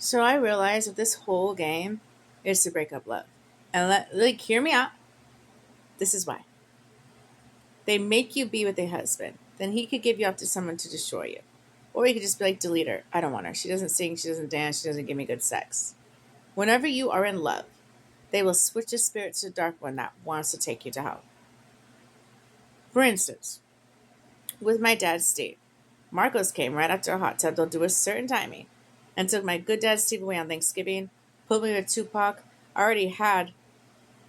So I realized that this whole game is to break up love. And hear me out. This is why. They make you be with a husband. Then he could give you up to someone to destroy you. Or he could just be like, delete her. I don't want her. She doesn't sing, she doesn't dance, she doesn't give me good sex. Whenever you are in love, they will switch the spirit to the dark one that wants to take you to hell. For instance, with my dad, Steve, Marcos came right after a hot tub. They'll do a certain timing and took my good dad, Steve, away on Thanksgiving, put me with Tupac. I already had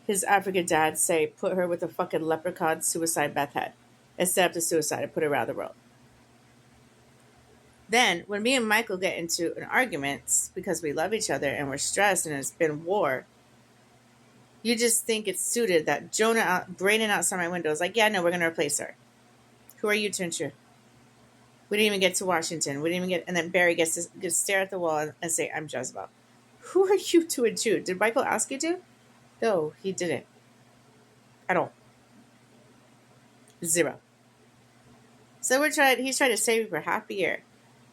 his African dad say, put her with a fucking leprechaun suicide Beth had. Instead of the suicide and put her around the world. Then, when me and Michael get into an argument because we love each other and we're stressed and it's been war, you just think it's suited that Jonah, Brayden outside my window is like, yeah, no, we're going to replace her. Who are you to intrude? We didn't even get to Washington. We didn't even get, and then Barry gets to stare at the wall and say, I'm Jezebel. Who are you to intrude? Did Michael ask you to? No, he didn't. At all. Zero. So he's trying to save you for half a year.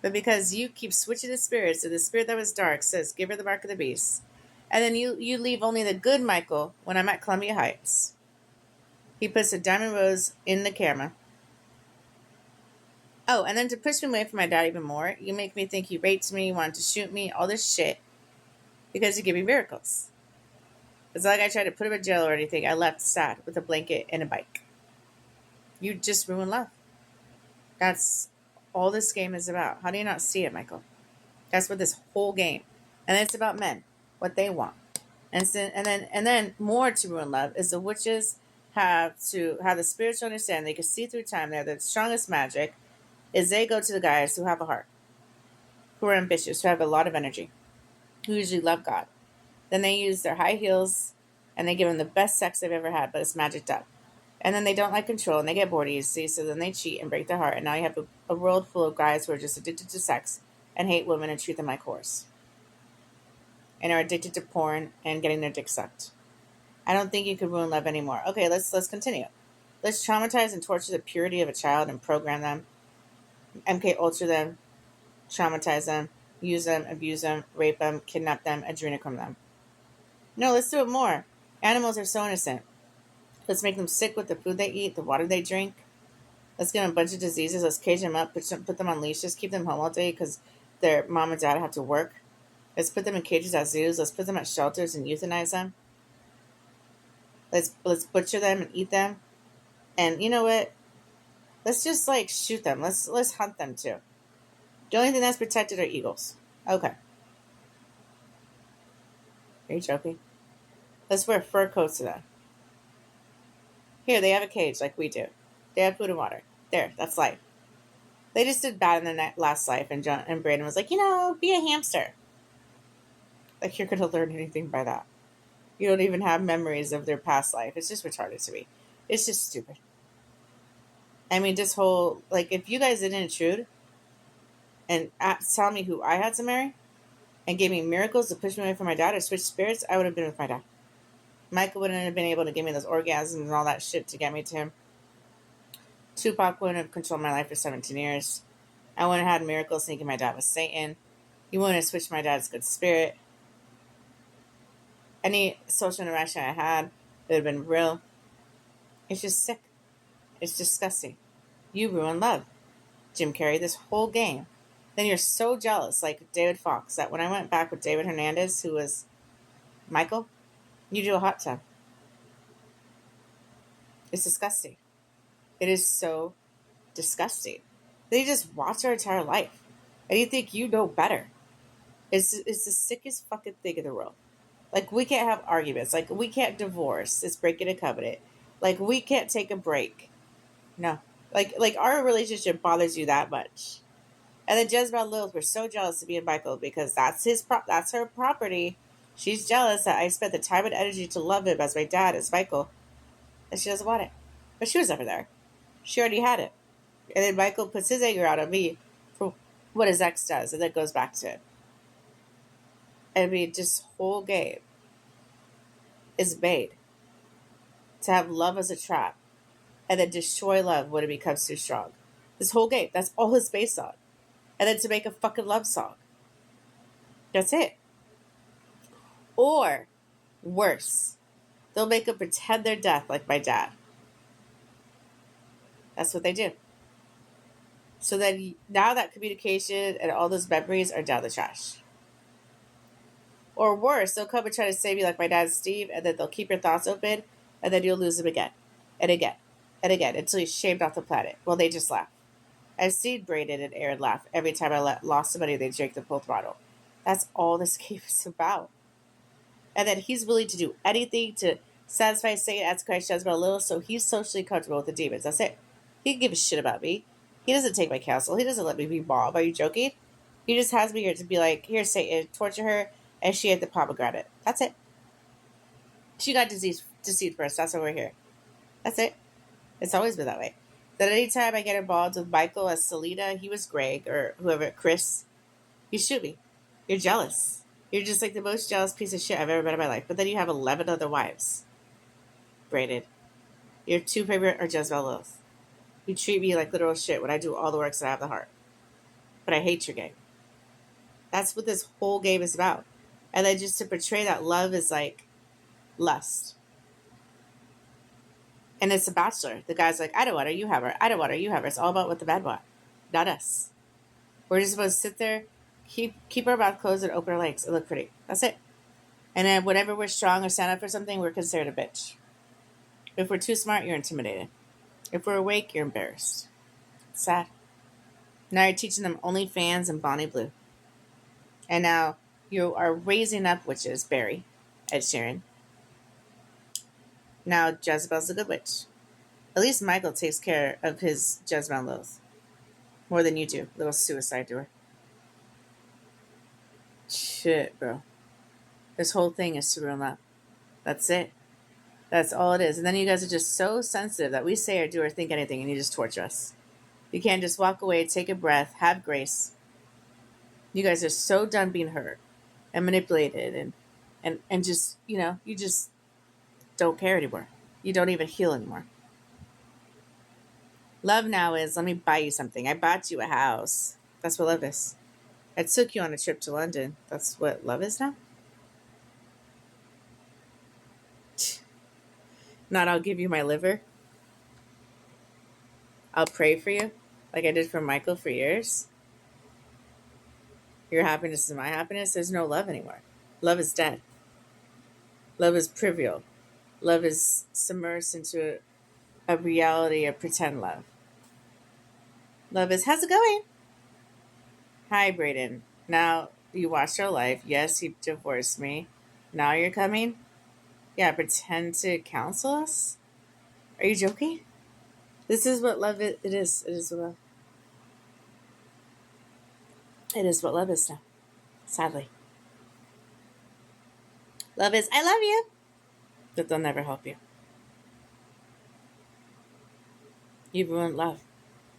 But because you keep switching the spirits, so the spirit that was dark says, give her the mark of the beast. And then you leave only the good Michael when I'm at Columbia Heights. He puts a diamond rose in the camera. Oh, and then to push me away from my dad even more, you make me think he raped me, wanted to shoot me, all this shit. Because you give me miracles. It's not like I tried to put him in jail or anything. I left sad with a blanket and a bike. You just ruined love. That's all this game is about. How do you not see it, Michael? That's what this whole game. And it's about men, what they want. And then more to ruin love is the witches have to have the spiritual understanding. They can see through time. They're the strongest magic. Is they go to the guys who have a heart, who are ambitious, who have a lot of energy, who usually love God. Then they use their high heels and they give them the best sex they've ever had, but it's magicked up. And then they don't like control and they get bored easily, so then they cheat and break their heart. And now you have a world full of guys who are just addicted to sex and hate women and treat them like whores. And are addicted to porn and getting their dick sucked. I don't think you could ruin love anymore. Okay, let's continue. Let's traumatize and torture the purity of a child and program them, MK Ultra them, traumatize them, use them, abuse them, rape them, kidnap them, adrenochrome them. No, let's do it more. Animals are so innocent. Let's make them sick with the food they eat, the water they drink. Let's give them a bunch of diseases. Let's cage them up, put them on leashes, keep them home all day because their mom and dad have to work. Let's put them in cages at zoos. Let's put them at shelters and euthanize them. Let's butcher them and eat them. And you know what? Let's just shoot them. Let's hunt them too. The only thing that's protected are eagles. Okay. Are you joking? Let's wear fur coats to them. Here, they have a cage like we do. They have food and water. There, that's life. They just did bad in their last life, and John and Brayden was like, be a hamster. Like you're gonna learn anything by that. You don't even have memories of their past life. It's just retarded to me. It's just stupid. I mean, this whole if you guys didn't intrude and tell me who I had to marry and gave me miracles to push me away from my dad or switch spirits, I would have been with my dad. Michael wouldn't have been able to give me those orgasms and all that shit to get me to him. Tupac wouldn't have controlled my life for 17 years. I wouldn't have had miracles thinking my dad was Satan. He wouldn't have switched my dad's good spirit. Any social interaction I had would have been real. It's just sick. It's disgusting. You ruined love. Jim Carrey, this whole game. Then you're so jealous, like David Fox, that when I went back with David Hernandez, who was Michael, you do a hot tub. It's disgusting. It is so disgusting. They just watch our entire life. And you think you know better. It's the sickest fucking thing in the world. We can't have arguments. We can't divorce. It's breaking a covenant. We can't take a break. No. Our relationship bothers you that much. And then Jezebel Lilith, we're so jealous of me and Michael because that's that's her property. She's jealous that I spent the time and energy to love him as my dad, as Michael. And she doesn't want it. But she was never there. She already had it. And then Michael puts his anger out on me for what his ex does. And then goes back to it. I mean, this whole game is made to have love as a trap. And then destroy love when it becomes too strong. This whole game, that's all it's based on. And then to make a fucking love song. That's it. Or worse, they'll make them pretend they're deaf like my dad. That's what they do. So then now that communication and all those memories are down the trash. Or worse, they'll come and try to save you like my dad Steve, and then they'll keep your thoughts open, and then you'll lose them again, and again, and again, until you're shamed off the planet. Well, they just laugh. I've seen Braden and Aaron laugh every time I lost somebody they drank the full throttle. That's all this game is about. And then he's willing to do anything to satisfy Satan as Christ Jezebel little, so he's socially comfortable with the demons. That's it. He can give a shit about me. He doesn't take my counsel. He doesn't let me be mob. Are you joking? He just has me here to be like, here, Satan, torture her, and she ate the pomegranate. That's it. She got deceived first. That's why we're here. That's it. It's always been that way. That anytime I get involved with Michael as Selena, he was Greg, or whoever, Chris, you shoot me. You're jealous. You're just like the most jealous piece of shit I've ever met in my life. But then you have 11 other wives. Braided. Your two favorite are Jezebel Lilith. You treat me like literal shit when I do all the works and I have the heart. But I hate your game. That's what this whole game is about. And then just to portray that love is like lust. And it's a bachelor. The guy's like, I don't want her, you have her. I don't want her, you have her. It's all about what the men want, not us. We're just supposed to sit there, keep our mouth closed and open our legs and look pretty. That's it. And then whenever we're strong or stand up for something, we're considered a bitch. If we're too smart, you're intimidated. If we're awake, you're embarrassed. It's sad. Now you're teaching them OnlyFans and Bonnie Blue. And now you are raising up witches, Barry, Ed Sheeran. Now Jezebel's a good witch. At least Michael takes care of his Jezebel Lilith. More than you do, little suicide doer. Shit, bro. This whole thing is to ruin love. That's it. That's all it is. And then you guys are just so sensitive that we say or do or think anything and you just torture us. You can't just walk away, take a breath, have grace. You guys are so done being hurt and manipulated and just, you just don't care anymore. You don't even heal anymore. Love now is, let me buy you something. I bought you a house. That's what love is. I took you on a trip to London. That's what love is now? Not I'll give you my liver. I'll pray for you like I did for Michael for years. Your happiness is my happiness. There's no love anymore. Love is dead. Love is trivial. Love is submersed into a reality of pretend love. Love is, how's it going? Hi, Braden. Now you watched our life. Yes, you divorced me. Now you're coming? Yeah, pretend to counsel us? Are you joking? This is what love is. It is. It is what love. It is what love is now. Sadly. Love is, I love you. But they'll never help you. You've ruined love.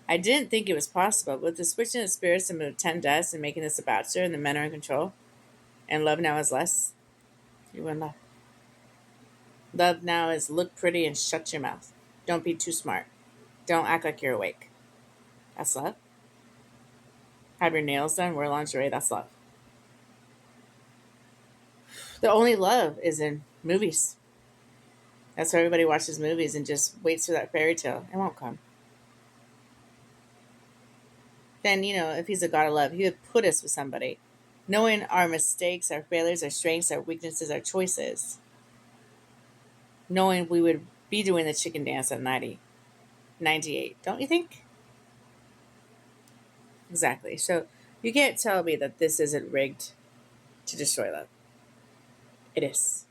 I didn't think it was possible, but with the switching of spirits and the 10 deaths and making this a bachelor and the men are in control, and love now is less, you ruined love. Love now is look pretty and shut your mouth. Don't be too smart. Don't act like you're awake. That's love. Have your nails done, wear lingerie, that's love. The only love is in movies. That's why everybody watches movies and just waits for that fairy tale. It won't come. Then, if he's a God of love, he would put us with somebody, knowing our mistakes, our failures, our strengths, our weaknesses, our choices, knowing we would be doing the chicken dance at 90, 98. Don't you think? Exactly. So you can't tell me that this isn't rigged to destroy love. It is.